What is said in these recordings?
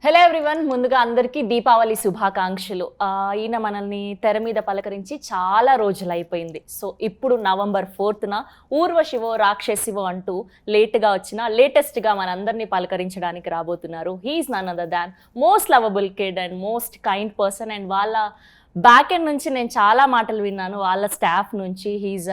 Hello everyone, ముందుగా అందరికీ దీపావళి శుభాకాంక్షలు. ఈయన మనల్ని తెర మీద పలకరించి చాలా రోజులు అయిపోయింది. సో ఇప్పుడు నవంబర్ 4న ఊర్వశివో రాక్షసివో అంటూ లేటెస్ట్గా మనందరినీ పలకరించడానికి రాబోతున్నారు. He's none other than most lovable kid and most kind person. And వాళ్ళ బ్యాక్ ఎండ్ నుంచి నేను చాలా మాటలు విన్నాను వాళ్ళ స్టాఫ్ నుంచి. హీఈస్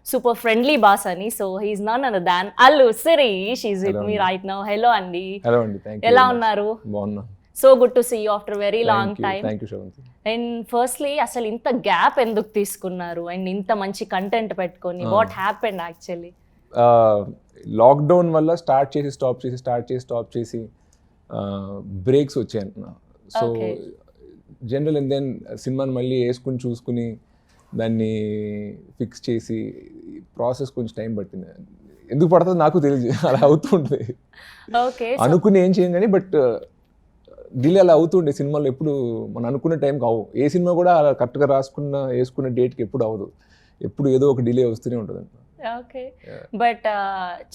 సూపర్ ఫ్రెండ్లీ బాస్ అని. So he's none other than Allu Sirish. Is with me right now. Hello అండి. హలో అండి, థాంక్యూ. ఎలా ఉన్నారు? బాగున్నా. So good to see you after very long time. Thank you Sravanthi. And firstly అసలు ఇంత గ్యాప్ ఎందుకు తీసుకున్నారు అండ్ ఇంత మంచి కంటెంట్ పెట్టుకొని? What happened actually? లాక్డౌన్ వల్ల స్టార్ట్ చేసి బ్రేక్స్ వచ్చాయి. సో జనరల్ అండ్ దెన్ సినిమాని మళ్ళీ వేసుకుని చూసుకుని దాన్ని ఫిక్స్ చేసి ప్రాసెస్ కొంచెం టైం పట్టింది. ఎందుకు పడుతుంది నాకు తెలియదు, అలా అవుతుంటుంది. ఓకే, అనుకుని ఏం చేయం కానీ బట్ డిలే అలా అవుతుండే. సినిమాలో ఎప్పుడు మనం అనుకున్న టైంకి అవ్వు. ఏ సినిమా కూడా అలా కరెక్ట్గా వేసుకున్న డేట్కి ఎప్పుడు అవ్వదు. ఎప్పుడు ఏదో ఒక డిలే వస్తూనే ఉంటుంది. ఓకే, బట్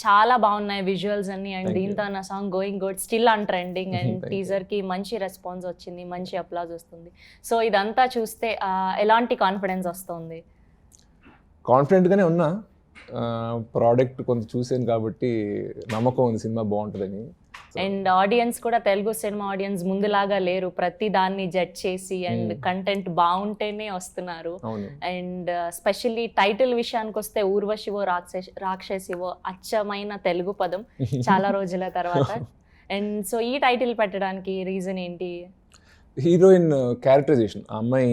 చాలా బాగున్నాయి విజువల్స్ అన్ని. అండ్ దీంతో నా song going good still on trending. And teaser కి మంచి రెస్పాన్స్ వచ్చింది, మంచి అప్లాజ్ వస్తుంది. సో ఇదంతా చూస్తే ఎలాంటి కాన్ఫిడెన్స్ వస్తుంది? కాన్ఫిడెంట్గానే ఉన్నా. ప్రోడక్ట్ కొంత చూసాను కాబట్టి నమ్మకం ఉంది సినిమా బాగుంటుందని. అండ్ ఆడియన్స్ కూడా తెలుగు సినిమా ఆడియన్స్ ముందులాగా లేరు. ప్రతి దాన్ని జడ్జ్ చేసి అండ్ కంటెంట్ బాగుంటేనే వస్తున్నారు. అండ్ స్పెషల్లీ టైటిల్ విషయానికి వస్తే ఊర్వశివో రాక్షసివో అచ్చమైన తెలుగు పదం చాలా రోజుల తర్వాత. అండ్ సో ఈ టైటిల్ పెట్టడానికి రీజన్ ఏంటి? Heroine characterization. ఆ అమ్మాయి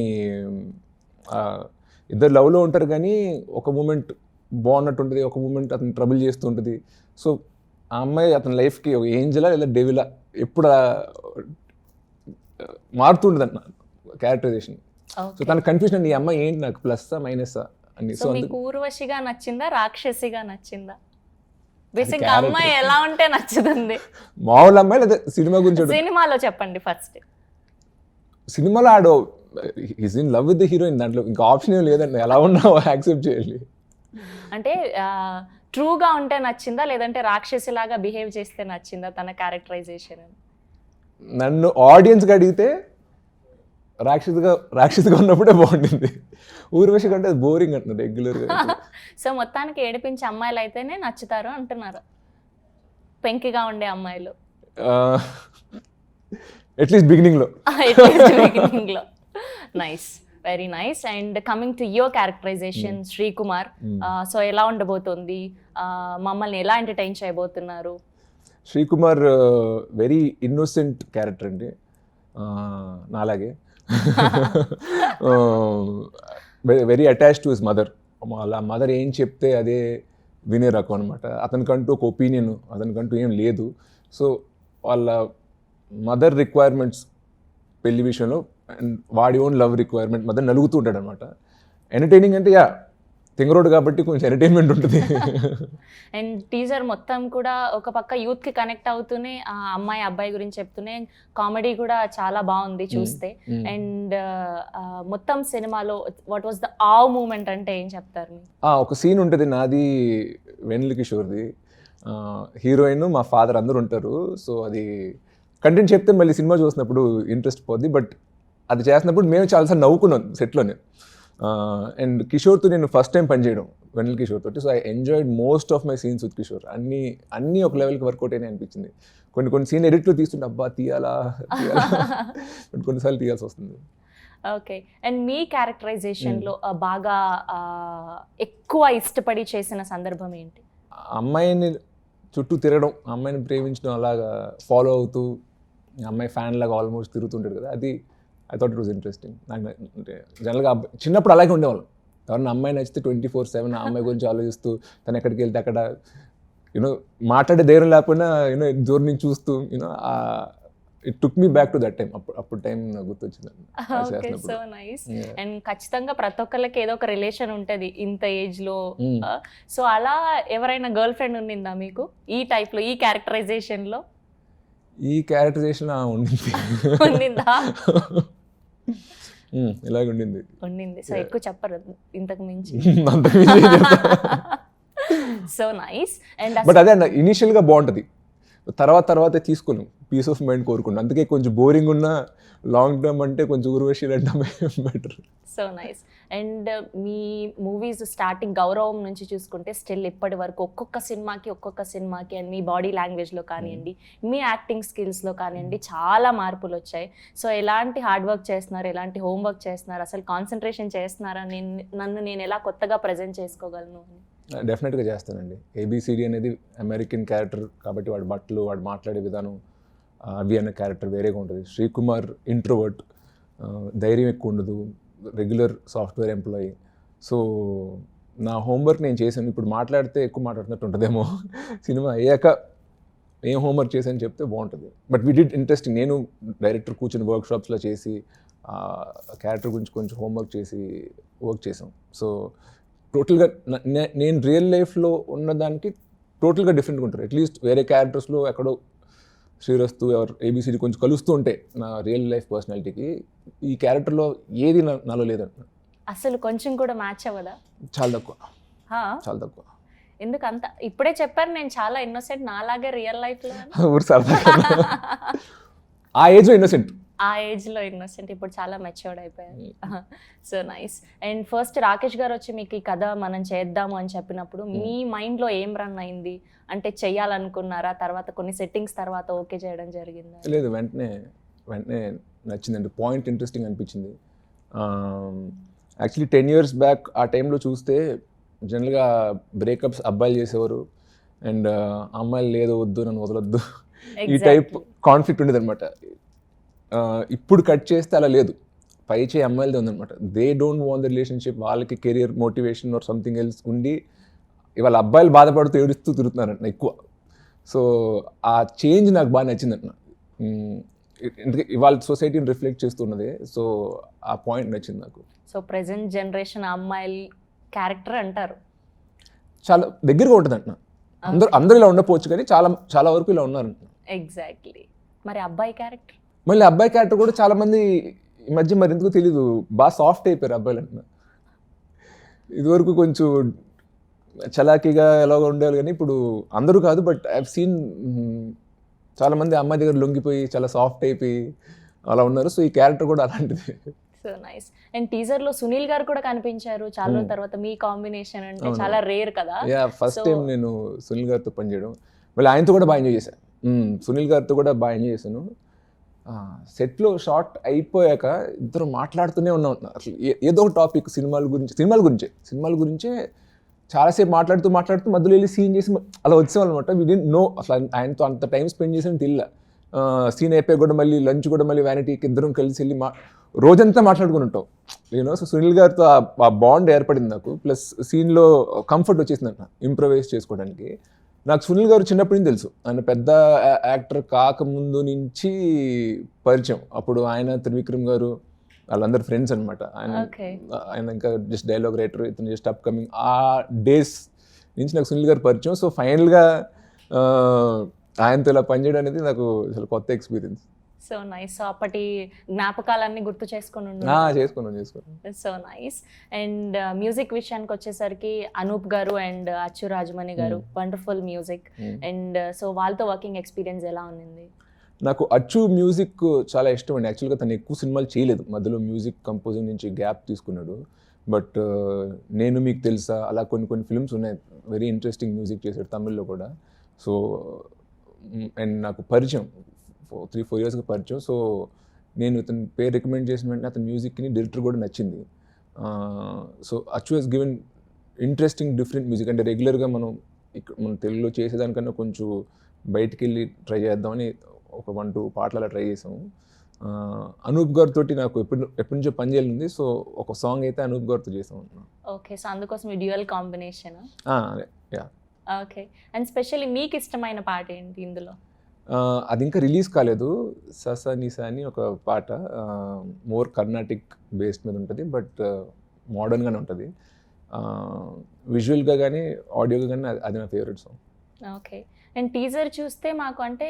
ఇద్దరు లవ్లో ఉంటారు కానీ ఒక మూమెంట్ బాగున్నట్టు ఉంటుంది, ఒక మూమెంట్ అతను ట్రబుల్ చేస్తూ ఉంటుంది. సో ఆ అమ్మాయి అతని లైఫ్కి ఒక ఏంజలా లేదా డెవిలా ఎప్పుడు మారుతుంటుంది అన్న క్యారెక్టరైజేషన్. సో తన కన్ఫ్యూజన్, ఈ అమ్మాయి ఏంటి, నాకు ప్లస్సా మైనసా అని. సో మీకు ఊర్వశిగా నచ్చిందా, రాక్షసిగా నచ్చిందా? బేసిక్గా అమ్మాయి ఎలా ఉంటే నచ్చుతుంది? మామూలు అమ్మాయి లేదా సినిమా గురించి? సినిమాలో చెప్పండి ఫస్ట్. సినిమాలో ఆడో is in love with the heroine, దాంట్లో ఇంకా ఆప్షన్ ఏం లేదండి. ఎలా ఉన్నావో యాక్సెప్ట్ చేయాలి. అంటే ట్రూగా ఉంటే నచ్చిందా లేదంటే రాక్షసిలాగా బిహేవ్ చేస్తే నచ్చిందా తన క్యారెక్టరైజేషన్? నన్ను ఆడియన్స్గా అడిగితే రాక్షసిగా ఉన్నప్పుడే బాగుంటుంది. ఊర్వశి కంటే అది బోరింగ్ అంటున్నారు రెగ్యులర్గా. సో మొత్తానికి ఏడిపించే అమ్మాయిలు అయితేనే నచ్చుతారు అంటున్నారు, పెంకిగా ఉండే అమ్మాయిలు అట్లీస్ట్ బిగినింగ్లో. Nice, very nice. And coming to your characterization Srikumar, so ఎలా ఉండబోతుంది? మమ్మల్ని ఎలా ఎంటర్టైన్ చేయబోతున్నారు? శ్రీకుమార్ వెరీ ఇన్నోసెంట్ క్యారెక్టర్ అండి, నాలాగే. Very attached to his mother. వాళ్ళ మదర్ ఏం చెప్తే అదే వినే రకం అనమాట. అతనికంటూ ఒక ఒపీనియన్, అతనికంటూ ఏం లేదు. సో వాళ్ళ మదర్ రిక్వైర్మెంట్స్ పెళ్లి విషయంలో అండ్ వాడి ఓన్ లవ్ రిక్వైర్మెంట్ మధ్య నలుగుతూ ఉంటాడు అనమాట. ఎంటర్టైనింగ్ అంటే తింగరోడు కాబట్టి కొంచెం ఎంటర్టైన్మెంట్ ఉంటుంది. అండ్ టీజర్ మొత్తం కూడా ఒక పక్క యూత్కి కనెక్ట్ అవుతూనే ఆ అమ్మాయి అబ్బాయి గురించి చెప్తూనే కామెడీ కూడా చాలా బాగుంది చూస్తే. అండ్ మొత్తం సినిమాలో వాట్ వాస్ ద మూమెంట్ అంటే ఏం చెప్తారు? ఒక సీన్ ఉంటుంది నాది, వెన్నెల కిషోర్ది. హీరోయిన్, మా ఫాదర్ అందరూ ఉంటారు. సో అది కంటెంట్ చెప్తే మళ్ళీ సినిమా చూసినప్పుడు ఇంట్రెస్ట్ పోద్ది. బట్ అది చేసినప్పుడు మేము చాలాసార్లు నవ్వుకున్నాం సెట్లోనే. అండ్ కిషోర్తో నేను ఫస్ట్ టైం పనిచేయడం, వెన్నెల కిషోర్ తోటి. So I enjoyed most of my scenes with Kishore. అన్నీ ఒక లెవెల్కి వర్కౌట్ అయినా అనిపించింది. కొన్ని సీన్ ఎడిట్లో తీస్తుంటే అబ్బా తీయాలా కొన్నిసార్లు తీయాల్సి వస్తుంది. ఓకే, అండ్ మీ క్యారెక్టరైజేషన్లో బాగా ఎక్కువ ఇష్టపడి చేసిన సందర్భం ఏంటి? అమ్మాయిని చుట్టూ తిరగడం, అమ్మాయిని ప్రేమించడం, అలాగా ఫాలో అవుతూ అమ్మాయి ఫ్యాన్ లాగా ఆల్మోస్ట్ తిరుగుతుంటాడు కదా, అది I thought it was interesting. నాకు అంటే జనరల్గా చిన్నప్పుడు అలాగే ఉండేవాళ్ళం. ఎవరన్నా అమ్మాయి నచ్చితే 24/7 ఆ అమ్మాయి గురించి ఆలోచిస్తూ తను ఎక్కడికి వెళ్తే అక్కడ మాట్లాడే ధైర్యం లేకపోయినా దూరం నుంచి చూస్తూ it took me back to that time. అప్పుడు టైం గుర్తొచ్చింది. Okay, so nice. అండ్ ఖచ్చితంగా ప్రతి ఒక్కరికి ఏదో ఒక రిలేషన్ ఉంటుంది ఇంత ఏజ్ లో. సో అలా ఎవరైనా గర్ల్ ఫ్రెండ్ ఉండిందా మీకు ఈ టైప్ లో, ఈ క్యారెక్టరైజేషన్ లో? ఉండిందా? ఇలాగ ఉండింది. సో ఎక్కువ చెప్పరు ఇంతకు మించి. So nice. అండ్ బట్ అదే ఇనిషియల్ గా బాగుంటది, తర్వాత తీసుకోలేము. పీస్ ఆఫ్ మైండ్ కోరుకుంటాను. అందుకే కొంచెం బోరింగ్ ఉన్న లాంగ్ టర్మ్ అంటే కొంచెం ఊర్వశి అంటే better. So nice. And me movies starting గౌరవం నుంచి చూసుకుంటే స్టిల్ ఇప్పటి వరకు ఒక్కొక్క సినిమాకి అండ్ మీ బాడీ లాంగ్వేజ్లో కానివ్వండి, మీ యాక్టింగ్ స్కిల్స్లో కానివ్వండి చాలా మార్పులు వచ్చాయి. సో ఎలాంటి హార్డ్ వర్క్ చేస్తున్నారు, ఎలాంటి హోంవర్క్ చేస్తున్నారు, అసలు కాన్సన్ట్రేషన్ చేస్తున్నారా, నన్ను నేను ఎలా కొత్తగా ప్రజెంట్ చేసుకోగలను అని? డెఫినెట్గా చేస్తానండి. ఏబిసిడి అనేది అమెరికన్ క్యారెక్టర్ కాబట్టి వాడి బట్టలు, వాడు మాట్లాడే విధానం, అవి అనే క్యారెక్టర్ వేరేగా ఉంటుంది. శ్రీకుమార్ ఇంట్రోవర్ట్, ధైర్యం ఎక్కువ ఉండదు, రెగ్యులర్ సాఫ్ట్వేర్ ఎంప్లాయీ. సో నా హోంవర్క్ నేను చేశాను. ఇప్పుడు మాట్లాడితే ఎక్కువ మాట్లాడుతున్నట్టు ఉంటుందేమో, సినిమా అయ్యాక ఏం హోంవర్క్ చేశాను చెప్తే బాగుంటుంది. But we did interesting. నేను డైరెక్టర్ కూర్చొని వర్క్షాప్స్లో చేసి క్యారెక్టర్ గురించి కొంచెం హోంవర్క్ చేసి వర్క్ చేసాం. సో టోటల్గా నేను రియల్ లైఫ్లో ఉన్నదానికి టోటల్గా డిఫరెంట్గా ఉంటారు. అట్లీస్ట్ వేరే క్యారెక్టర్స్లో ఎక్కడో శ్రీరస్తు ఎవరు ఏబిసిడి కొంచెం కలుస్తూ ఉంటే నా రియల్ లైఫ్ పర్సనాలిటీకి, ఈ క్యారెక్టర్లో ఏది నాలో లేదంట. అసలు కొంచెం కూడా మ్యాచ్ అవ్వదా? చాలా తక్కువ, హా? చాలా తక్కువ. ఎందుకు అంత? ఇప్పుడే చెప్పారు నేను చాలా ఇన్నోసెంట్ నాలాగే రియల్ లైఫ్లో. ఊరు సరదా. ఆ ఏజ్లో ఇన్నోసెంట్, ఆ ఏజ్లో ఇన్నోసెంట్, ఇప్పుడు చాలా మెచ్యూర్డ్ అయిపోయారు. So nice. And first Rakesh గారు వచ్చి మీకు ఈ కథ మనం చేద్దాము అని చెప్పినప్పుడు మీ మైండ్లో ఏం రన్ అయింది? అంటే చెయ్యాలనుకున్నారా, తర్వాత కొన్ని సెట్టింగ్స్ తర్వాత ఓకే చేయడం జరిగిందా? లేదు, వెంటనే నచ్చిందండి. పాయింట్ ఇంట్రెస్టింగ్ అనిపించింది. యాక్చువల్లీ 10 years బ్యాక్ ఆ టైంలో చూస్తే జనరల్గా బ్రేకప్స్ అబ్బాయిలు చేసేవారు, అండ్ అమ్మాయిలు లేదు వద్దు నన్ను వదలొద్దు, ఈ టైప్ కాన్ఫ్లిక్ట్ ఉండేది అనమాట. ఇప్పుడు కట్ చేస్తే అలా లేదు, పై చేయి అమ్మాయిలదే ఉందనమాట. They don't want the relationship, వాళ్ళకి career motivation or something else ఉండి ఇవాళ అబ్బాయిలు బాధపడుతూ ఏడుస్తూ తిరుగుతున్నారంట ఎక్కువ. సో ఆ చేంజ్ నాకు బాగా నచ్చిందంట. ఇవాళ సొసైటీని రిఫ్లెక్ట్ చేస్తున్నదే. సో ఆ పాయింట్ నచ్చింది నాకు. సో ప్రెసెంట్ జనరేషన్ అమ్మాయిల క్యారెక్టర్ అంటారు చాలా దగ్గరగా ఉంటుందంట. అందరూ ఇలా ఉండకపోవచ్చు కానీ చాలా వరకు ఇలా ఉన్నారంట. ఎగ్జాక్ట్లీ. మరి అబ్బాయి క్యారెక్టర్? మళ్ళీ అబ్బాయి క్యారెక్టర్ కూడా చాలా మంది ఈ మధ్య మరి ఎందుకు తెలీదు బాగా సాఫ్ట్ అయిపోయారు అబ్బాయిలు అంటున్నా. ఇదివరకు కొంచెం చలాకీగా ఎలాగో ఉండేవాళ్ళు కానీ ఇప్పుడు అందరూ కాదు, బట్ ఐ హావ్ సీన్ చాలా మంది అమ్మాయి దగ్గర లొంగిపోయి చాలా సాఫ్ట్ అయిపోయి అలా ఉన్నారు. సో ఈ క్యారెక్టర్ కూడా అలాంటిది. So nice. అండ్ టీజర్ లో సునీల్ గారు కూడా కనిపించారు చాలా రోజుల తర్వాత. మీ కాంబినేషన్ అంటే చాలా రేర్ కదా. ఫస్ట్ టైం నేను సునీల్ గారితో పనిచేయడం, మళ్ళీ ఆయనతో కూడా బాగా ఎంజాయ్ చేశాను. సునీల్ గారితో కూడా బాగా ఎంజాయ్ చేశాను. సెట్లో షార్ట్ అయిపోయాక ఇద్దరు మాట్లాడుతూనే ఉన్నాం. అసలు ఏదో ఒక టాపిక్ సినిమాల గురించే చాలాసేపు మాట్లాడుతూ మధ్యలో వెళ్ళి సీన్ చేసి అలా వచ్చేవాళ్ళనమాట. వి డిడ్ంట్ నో అసలు ఆయనతో అంత టైం స్పెండ్ చేసాను తెల్ల. సీన్ అయిపోయి కూడా మళ్ళీ లంచ్ కూడా మళ్ళీ వ్యానిటీకి ఇద్దరం కలిసి వెళ్ళి రోజంతా మాట్లాడుకుని ఉంటాం. సో సునీల్ గారితో ఆ బాండ్ ఏర్పడింది నాకు. ప్లస్ సీన్లో కంఫర్ట్ వచ్చేసిందంట ఇంప్రవైజ్ చేసుకోవడానికి. నాకు సునీల్ గారు చిన్నప్పటి నుంచి తెలుసు, ఆయన పెద్ద యాక్టర్ కాకముందు నుంచి పరిచయం. అప్పుడు ఆయన త్రివిక్రమ్ గారు వాళ్ళందరూ ఫ్రెండ్స్ అనమాట. ఆయన ఇంకా జస్ట్ డైలాగ్ రైటర్, ఇతను జస్ట్ అప్ కమింగ్. ఆ డేస్ నుంచి నాకు సునీల్ గారు పరిచయం. సో ఫైనల్గా ఆయనతో ఇలా పనిచేయడం అనేది నాకు అసలు కొత్త ఎక్స్పీరియన్స్. So nice. సో అప్పటి జ్ఞాపకాలన్నీ గుర్తు చేసుకున్నాను. So nice. అండ్ మ్యూజిక్ విషయానికి వచ్చేసరికి అనూప్ గారు అండ్ అచ్చు రాజమణి గారు వండర్ఫుల్ మ్యూజిక్. అండ్ సో వాళ్ళతో వర్కింగ్ ఎక్స్పీరియన్స్ ఎలా ఉంది? నాకు అచ్చు మ్యూజిక్ చాలా ఇష్టం అండి. యాక్చువల్గా తను ఎక్కువ సినిమాలు చేయలేదు, మధ్యలో మ్యూజిక్ కంపోజింగ్ నుంచి గ్యాప్ తీసుకున్నాడు. బట్ నేను మీకు తెలుసా అలా కొన్ని ఫిల్మ్స్ ఉన్నాయి, వెరీ ఇంట్రెస్టింగ్ మ్యూజిక్ చేశాడు తమిళ్లో కూడా. సో అండ్ నాకు పరిచయం 3-4 yearsగా పరిచయం. సో నేను ఇతని పేరు రికమెండ్ చేసిన వెంటనే అతని మ్యూజిక్ని డైరెక్టర్ కూడా నచ్చింది. సో అచ్చు he's given interesting different music. అంటే రెగ్యులర్గా మనం తెలుగులో చేసేదానికన్నా కొంచెం బయటికి వెళ్ళి ట్రై చేద్దామని ఒక 1-2 పాటలు అలా ట్రై చేసాము. అనూప్ గారితో నాకు ఎప్పటి నుంచో పని చేయాలి. సో ఒక సాంగ్ అయితే అనూప్ గారితో చేసాము. ఓకే. సో అందుకోసం dual combination. Yeah. Okay. And specially మీకు ఇష్టమైన పాట ఏంటి ఇందులో? అది ఇంకా రిలీజ్ కాలేదు. ససా నిసా అని ఒక పాట, మోర్ కర్ణాటిక్ బేస్డ్ మీద ఉంటుంది, బట్ మోడర్న్గానే ఉంటుంది. విజువల్గా కానీ ఆడియోగా కానీ అది నా favourite song. Okay. And teaser చూస్తే మాకు అంటే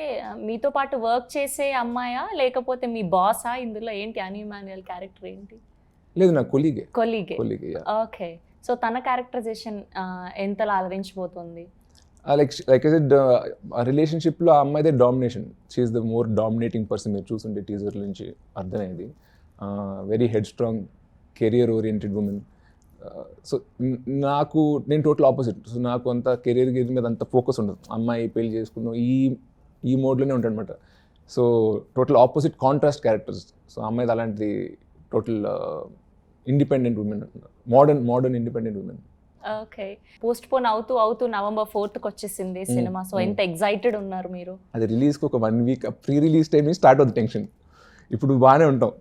మీతో పాటు వర్క్ చేసే అమ్మాయా లేకపోతే మీ బాసా ఇందులో? ఏంటి అను ఇమాన్యుయల్ క్యారెక్టర్ ఏంటి? లేదు, నా కొలీగే. ఓకే. సో తన క్యారెక్టరైజేషన్ ఎంతలా అలరించిపోతుంది? లైక్ ఐ సెడ్ ఆ రిలేషన్షిప్లో ఆ అమ్మాయిదే domination. She is the more dominating person. మీరు చూస్తుంటే టీజర్ నుంచి అర్థమయ్యేది. Very headstrong, career oriented women. So నేను టోటల్ ఆపోజిట్. సో నాకు అంత కెరియర్ మీద అంత ఫోకస్ ఉండదు. అమ్మాయి పెళ్లి చేసుకుందాం ఈ మోడ్లోనే ఉంటాను అనమాట. So total opposite contrast characters. So అమ్మాయిది అలాంటిది total independent women, modern independent women. Okay. Post phone అవుతూ నవంబర్ 4th వచ్చేసింది సినిమా. సో ఎంత ఎక్సైటెడ్ ఉన్నారు మీరు? అది రిలీజ్కి ఒక 1 week ప్రీ రిలీజ్ టైం నుంచి స్టార్ట్ అవుతుంది టెన్షన్. ఇప్పుడు బాగానే ఉంటాం.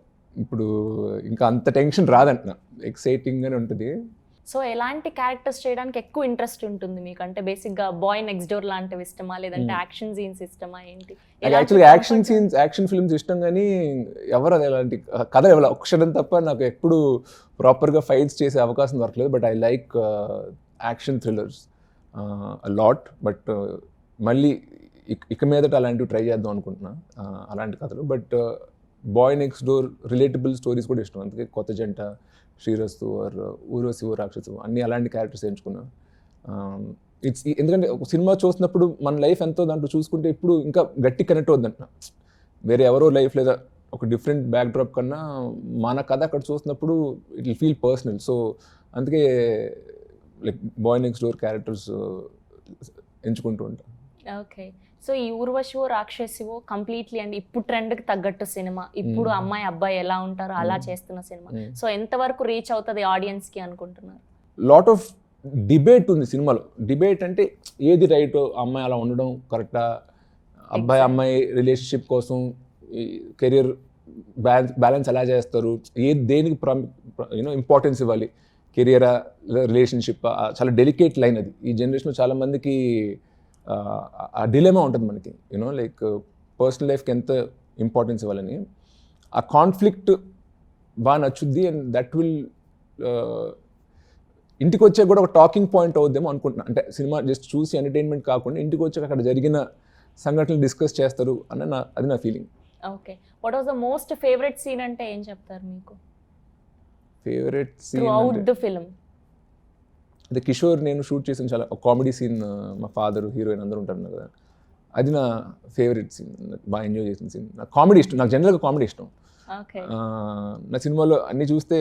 ఇప్పుడు ఇంకా అంత టెన్షన్ రాదంటున్నా, ఎక్సైటింగ్గానే ఉంటుంది. సో ఎలాంటి క్యారెక్టర్స్ చేయడానికి ఎక్కువ ఇంట్రెస్ట్ ఉంటుంది మీకు? అంటే బేసిక్గా బాయ్ నెక్స్ట్ డోర్ లాంటివి ఇష్టమా, లేదంటే యాక్షన్ సీన్స్ ఇష్టమా, ఏంటి? యాక్చువల్గా యాక్షన్ ఫిల్మ్స్ ఇష్టం, కానీ ఎవరు అది ఎలాంటి కథ ఎవరు అక్షరం తప్ప నాకు ఎప్పుడు ప్రాపర్గా ఫైట్స్ చేసే అవకాశం దొరకలేదు. But I like action thrillers lot. But మళ్ళీ ఇక మీదట అలాంటివి ట్రై చేద్దాం అనుకుంటున్నా, అలాంటి కథలు. But boy next door relatable stories కూడా ఇష్టం. అందుకే కొత్త జంట, శ్రీరస్తు ఆర్ ఊర్వశివో రాక్షసివో అన్ని అలాంటి క్యారెక్టర్స్ ఎంచుకున్నా. ఎందుకంటే ఒక సినిమా చూసినప్పుడు మన లైఫ్ ఎంతో దాంట్లో చూసుకుంటే ఇప్పుడు ఇంకా గట్టి కనెక్ట్ అవుద్దంట. వేరే ఎవరో లైఫ్ లేదా ఒక డిఫరెంట్ బ్యాక్డ్రాప్ కన్నా మన కథ అక్కడ చూసినప్పుడు it will feel personal. So అందుకే like boy next door characters ఎంచుకుంటూ ఉంటాను. ఓకే. సో ఈ ఊర్వశివో రాక్షసివో కంప్లీట్లీ అండి ఇప్పుడు ట్రెండ్కి తగ్గట్టు సినిమా. ఇప్పుడు అమ్మాయి అబ్బాయి ఎలా ఉంటారో అలా చేస్తున్న సినిమా. సో ఎంతవరకు రీచ్ అవుతుంది ఆడియన్స్కి అనుకుంటున్నారు? లాట్ ఆఫ్ డిబేట్ ఉంది సినిమాలో. డిబేట్ అంటే ఏది రైట్, అమ్మాయి అలా ఉండడం కరెక్టా, అమ్మాయి రిలేషన్షిప్ కోసం కెరియర్ బ్యాలెన్స్ ఎలా చేస్తారు, దేనికి ఇంపార్టెన్స్ ఇవ్వాలి, కెరియరా రిలేషన్షిప్, చాలా డెలికేట్ లైన్ అది. ఈ జనరేషన్లో చాలామందికి ఆ డిలెమా ఉంటుంది మనకి, లైక్ పర్సనల్ లైఫ్కి ఎంత ఇంపార్టెన్స్ ఇవ్వాలని. ఆ కాన్ఫ్లిక్ట్ బాగా నచ్చుద్ది. అండ్ దట్ విల్ ఇంటికి వచ్చే కూడా ఒక టాకింగ్ పాయింట్ అవుద్దేమో అనుకుంటున్నాను. అంటే సినిమా జస్ట్ చూసి ఎంటర్టైన్మెంట్ కాకుండా ఇంటికి వచ్చాక అక్కడ జరిగిన సంఘటనలు డిస్కస్ చేస్తారు అన్న అది నా feeling. Okay. What was the most favourite scene అంటే ఏం చెప్తారు మీకు? Favourite scene throughout the film? అదే కిషోర్ నేను షూట్ చేసిన చాలా కామెడీ సీన్, మా ఫాదర్ హీరోయిన్ అందరూ ఉంటారు కదా, అది నా ఫేవరెట్ సీన్. బాగా ఎంజాయ్ చేసిన సీన్. నాకు కామెడీ ఇష్టం, నాకు జనరల్గా కామెడీ ఇష్టం. నా సినిమాలో అన్ని చూస్తే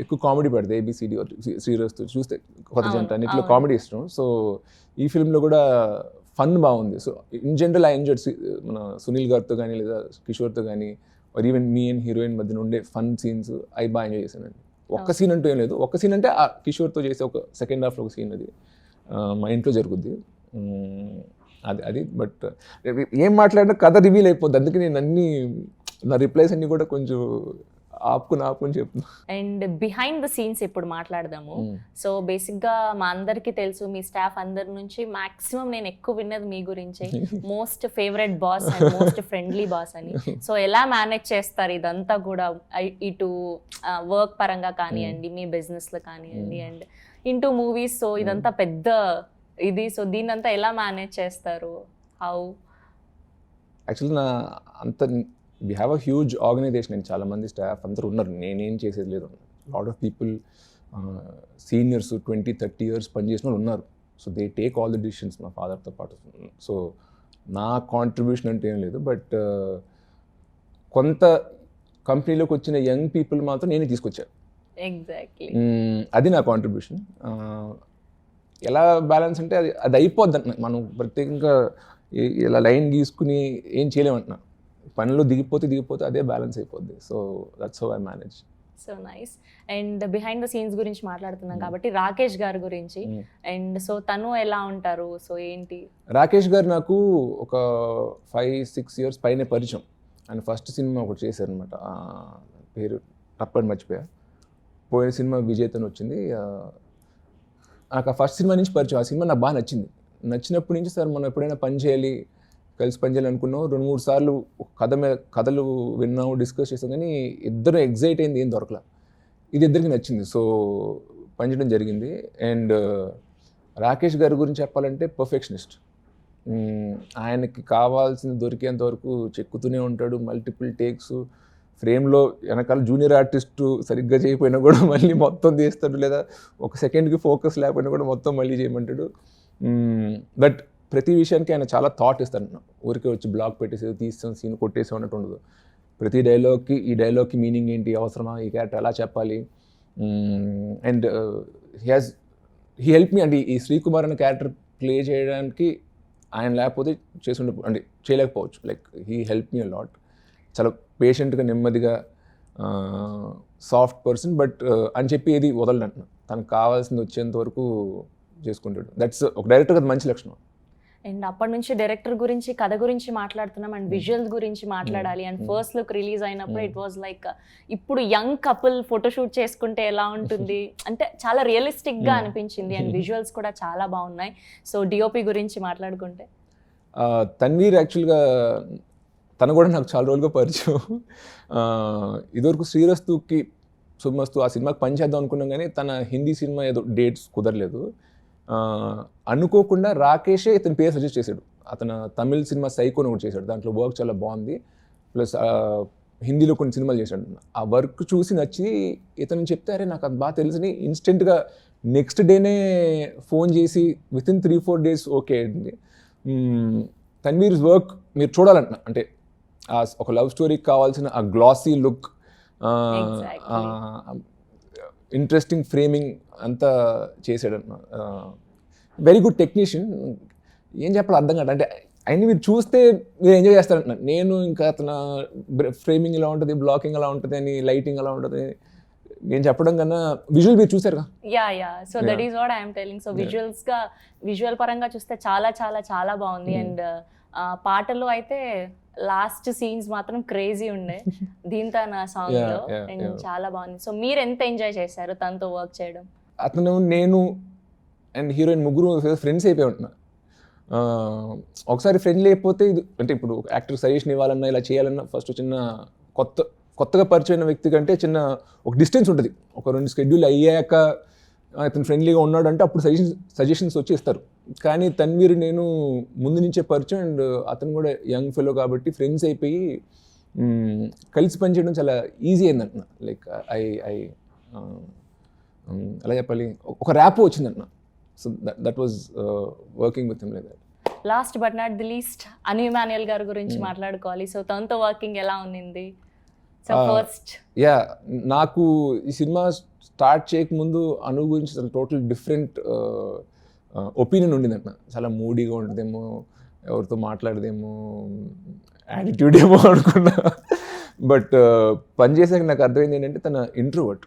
ఎక్కువ కామెడీ పడుతుంది. ఏబిసిడి, శ్రీరస్తు చూస్తే కొత్త జంట అన్నింటిలో కామెడీ ఇష్టం. సో ఈ ఫిల్మ్లో కూడా ఫన్ బాగుంది. So in general I enjoyed మన సునీల్ గారితో కానీ లేదా కిషోర్తో కానీ ఆర్ ఈవెన్ మీ అండ్ హీరోయిన్ మధ్యన ఉండే ఫన్ సీన్స్ అవి బాగా ఎంజాయ్ చేశానండి. ఒక్క సీన్ అంటూ ఏం లేదు. ఒక్క సీన్ అంటే ఆ కిషోర్తో చేసే ఒక సెకండ్ హాఫ్లో ఒక సీన్, అది మా ఇంట్లో జరుగుద్ది. అది బట్ ఏం మాట్లాడినా కథ రివీల్ అయిపోద్ది. అందుకే నేను నా రిప్లైస్ అన్నీ కూడా కొంచెం ఆపుకుని చెప్తున్నా. అండ్ బిహైండ్ ద సీన్స్ ఇప్పుడు మాట్లాడదాము. సో బేసిక్గా మా అందరికీ తెలుసు, మీ స్టాఫ్ అందరి నుంచి మాక్సిమం నేను ఎక్కువ విన్నది మీ గురించి, most favourite boss and most friendly boss అని. సో ఎలా మేనేజ్ చేస్తారు ఇదంతా కూడా, ఇటు వర్క్ పరంగా కానివ్వండి, మీ బిజినెస్లో కానివ్వండి, అండ్ ఇంటూ మూవీస్. సో ఇదంతా పెద్ద ఇది. సో దీన్నంతా ఎలా మేనేజ్ చేస్తారు? How? Actually we have a huge organization and చాలామంది స్టాఫ్ అందరూ ఉన్నారు. నేనేం చేసేది లేదు. Lot of people seniors 20-30 years పనిచేసిన వాళ్ళు ఉన్నారు. So they take all the decisions మా ఫాదర్తో పాటు. సో నా కాంట్రిబ్యూషన్ అంటే ఏం లేదు. బట్ కొంత కంపెనీలోకి వచ్చిన యంగ్ పీపుల్ మాత్రం నేనే తీసుకొచ్చాను. ఎగ్జాక్ట్లీ, అది నా కాంట్రిబ్యూషన్. ఎలా బ్యాలెన్స్ అంటే అది అయిపోద్ది అంటున్నా. మనం ప్రత్యేకంగా ఇలా లైన్ గీసుకుని ఏం చేయలేమంటున్నా. పనిలో దిగిపోతే అదే బ్యాలెన్స్ అయిపోద్ది. So that's how I manage. So nice. And behind the scenes గురించి మాట్లాడుతున్నాం కాబట్టి రాకేష్ గారి గురించి, అండ్ సో తను ఎలా ఉంటారు, సో ఏంటి? రాకేష్ గారు నాకు ఒక 5-6 years పైన పరిచయం. ఆయన ఫస్ట్ సినిమా ఒకటి చేశారనమాట, పేరు తప్పని మర్చిపోయా. పోయిన సినిమా విజేతను వచ్చింది. నాకు ఆ ఫస్ట్ సినిమా నుంచి పరిచయం. ఆ సినిమా నాకు బాగా నచ్చినప్పటి నుంచి సార్ మనం ఎప్పుడైనా కలిసి పనిచేయాలి అనుకున్నాం. 2-3 సార్లు కథలు విన్నాము, డిస్కస్ చేసాం, కానీ ఇద్దరు ఎగ్జైట్ అయింది ఏం దొరకలా. ఇది ఇద్దరికి నచ్చింది. సో పనిచేయడం జరిగింది. అండ్ రాకేష్ గారి గురించి చెప్పాలంటే పర్ఫెక్షనిస్ట్. ఆయనకి కావాల్సింది దొరికేంత వరకు చెక్కుతూనే ఉంటాడు. మల్టిపుల్ టేక్స్, ఫ్రేమ్లో వెనకాల జూనియర్ ఆర్టిస్టు సరిగ్గా చేయకపోయినా కూడా మళ్ళీ మొత్తం తీస్తాడు, లేదా ఒక సెకండ్కి ఫోకస్ లేకపోయినా కూడా మొత్తం మళ్ళీ చేయమంటాడు. బట్ ప్రతి విషయానికి ఆయన చాలా థాట్ ఇస్తాను. ఊరికే వచ్చి బ్లాక్ పెట్టేసి తీస్తాం సీన్ కొట్టేసాం అన్నట్టు ఉండదు. ప్రతి డైలాగ్కి ఈ డైలాగ్కి మీనింగ్ ఏంటి, అవసరమా, ఈ క్యారెక్టర్ ఎలా చెప్పాలి. అండ్ హీ హెల్ప్ మీ అండి. ఈ శ్రీకుమార్ అనే క్యారెక్టర్ ప్లే చేయడానికి ఆయన లేకపోతే అంటే చేయలేకపోవచ్చు. Like he help me a lot. చాలా పేషెంట్గా, నెమ్మదిగా, సాఫ్ట్ పర్సన్, బట్ అని చెప్పి ఏది వదలడంట. తనకు కావాల్సింది వచ్చేంత వరకు చేసుకుంటాడు. దట్స్ ఒక డైరెక్టర్కి అది మంచి లక్షణం. అండ్ అప్పటి నుంచి డైరెక్టర్ గురించి, కథ గురించి మాట్లాడుతున్నాం అండ్ విజువల్స్ గురించి మాట్లాడాలి. అండ్ ఫస్ట్ లుక్ రిలీజ్ అయినప్పుడు ఇట్ వాజ్ లైక్ ఇప్పుడు యంగ్ కపుల్ ఫోటోషూట్ చేసుకుంటే ఎలా ఉంటుంది అంటే చాలా రియలిస్టిక్ గా అనిపించింది. అండ్ విజువల్స్ కూడా చాలా బాగున్నాయి. సో డిఓపి గురించి మాట్లాడుకుంటే తన్వీర్ యాక్చువల్గా తను కూడా నాకు చాలా రోజులుగా పరిచయం. ఇదివరకు శ్రీరస్తుకి శుభమస్తు ఆ సినిమాకి పనిచేద్దాం అనుకున్నాం, కానీ తన హిందీ సినిమా ఏదో డేట్స్ కుదరలేదు. అనుకోకుండా రాకేషే ఇతని పేరు సజెస్ట్ చేశాడు. అతను తమిళ్ సినిమా సైకోని కూడా చేశాడు. దాంట్లో వర్క్ చాలా బాగుంది, ప్లస్ హిందీలో కొన్ని సినిమాలు చేశాడు. ఆ వర్క్ చూసి నచ్చి ఇతను చెప్తే అరే నాకు అది బాగా తెలుసని ఇన్స్టెంట్గా నెక్స్ట్ డేనే ఫోన్ చేసి వితిన్ 3-4 days ఓకే అయింది. తన్వీర్ వర్క్ మీరు చూడాలంటున్నా. అంటే ఒక లవ్ స్టోరీకి కావాల్సిన ఆ గ్లాసీ లుక్, ఇంట్రెస్టింగ్ ఫ్రేమింగ్ అంతా చేశాడన్న. Very good technician. ఏం చెప్పాలి అర్థం కాదు. అంటే అన్నీ మీరు చూస్తే మీరు ఎంజాయ్ చేస్తారంటున్నా. నేను ఇంకా అతను ఫ్రేమింగ్ ఎలా ఉంటుంది, బ్లాకింగ్ ఎలా ఉంటుంది అని, లైటింగ్ ఎలా ఉంటుంది నేను చెప్పడం కన్నా విజువల్ మీరు చూసారుగా. Yeah so that is what I'm telling. So visual పరంగా చూస్తే చాలా చాలా చాలా బాగుంది. అండ్ పాటలు అయితే లాస్ట్ సీన్స్ మాత్రం క్రేజీ ఉండే దీంతో నా సాంగ్ లో. అండ్ చాలా బాగుంది. సో మీరు ఎంత ఎంజాయ్ చేశారు తనతో వర్క్ చేయడం? అతను, నేను అండ్ హీరోయిన్ ముగ్గురు ఫ్రెండ్స్ అయిపోయి ఉంటున్నా. ఒకసారి ఫ్రెండ్లీ అయిపోతే అంటే ఇప్పుడు యాక్టర్ సజెషన్ ఇవ్వాలన్నా ఇలా చేయాలన్నా ఫస్ట్ చిన్న కొత్తగా పరిచయమైన వ్యక్తి కంటే చిన్న ఒక డిస్టెన్స్ ఉంటుంది. ఒక 2 schedule అయ్యాక అతను ఫ్రెండ్లీగా ఉన్నాడు అంటే అప్పుడు సజెషన్స్ వచ్చి ఇస్తారు. కానీ తన్వీర్ నేను ముందు నుంచే పరిచయం, అండ్ అతను కూడా యంగ్ ఫెలో కాబట్టి ఫ్రెండ్స్ అయిపోయి కలిసి పనిచేయడం చాలా ఈజీ అయిందంట. లైక్ ఐ ఎలా చెప్పాలి, ఒక ర్యాప్ వచ్చిందన్న. So that was working with him like that. Last but not the least Anu Emmanuel గారి గురించి మాట్లాడుకోవాలి. సో తనతో వర్కింగ్ ఎలా ఉంది? సో ఫస్ట్ నాకు ఈ సినిమా స్టార్ట్ చేయకముందు అను గురించి అసలు టోటల్ డిఫరెంట్ ఒపీనియన్ ఉండిందంట. చాలా మూడీగా ఉంటుందేమో, ఎవరితో మాట్లాడదేమో, యాటిట్యూడ్ ఏమో అనుకున్నా. బట్ పనిచేసాక నాకు అర్థమైంది ఏంటంటే తన ఇంట్రోవర్ట్.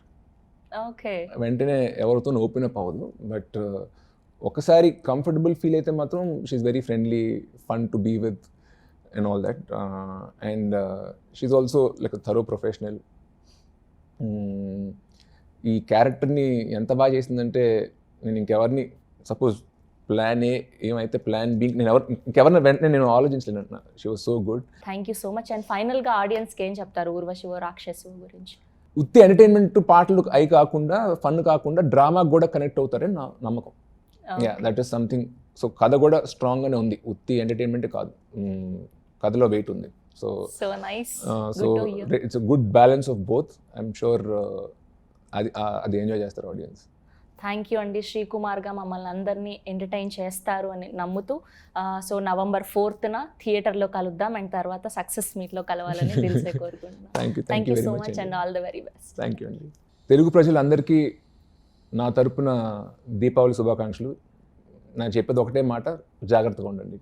ఓకే, వెంటనే ఎవరితో ఓపెన్ అప్ అవ్వదు. బట్ ఒకసారి కంఫర్టబుల్ ఫీల్ అయితే మాత్రం she's very friendly, fun to be with and all that. And she's also like a thorough professional. ఈ క్యారెక్టర్ని ఎంత బాగా చేసిందంటే నేను ఇంకెవరిని సపోజ్ ప్లాన్ ఏ ఏమైతే ప్లాన్ బి నేను ఇంకెవరిని వెంటనే నేను ఆలోచించలేను అంటున్నా. She was so good. Thank you so much. And ఫైనల్గా ఆడియన్స్కి ఏం చెప్తారు ఊర్వశివో రాక్షసు గురించి? ఉత్తి ఎంటర్టైన్మెంట్ పాటలు అయి కాకుండా, ఫన్ కాకుండా డ్రామాకి కూడా కనెక్ట్ అవుతారని నా నమ్మకం. That is something. సో కథ కూడా స్ట్రాంగ్గానే ఉంది, ఉత్తి ఎంటర్టైన్మెంట్ కాదు, కథలో వెయిట్ ఉంది. So nice. So it's good balance of both. I'm sure అది ఎంజాయ్ చేస్తారు ఆడియన్స్. థ్యాంక్ యూ అండి. శ్రీకుమార్గా మమ్మల్ని అందరినీ ఎంటర్టైన్ చేస్తారు అని నమ్ముతూ సో November 4th థియేటర్లో కలుద్దాం అండ్ తర్వాత సక్సెస్ మీట్లో కలవాలని తెలిసే కోరుకుంటున్నాను. Thank you so much and all the very best. Thank you అండి. తెలుగు ప్రజలందరికీ నా తరపున దీపావళి శుభాకాంక్షలు. నాకు చెప్పేది ఒకటే మాట, జాగ్రత్తగా ఉండండి.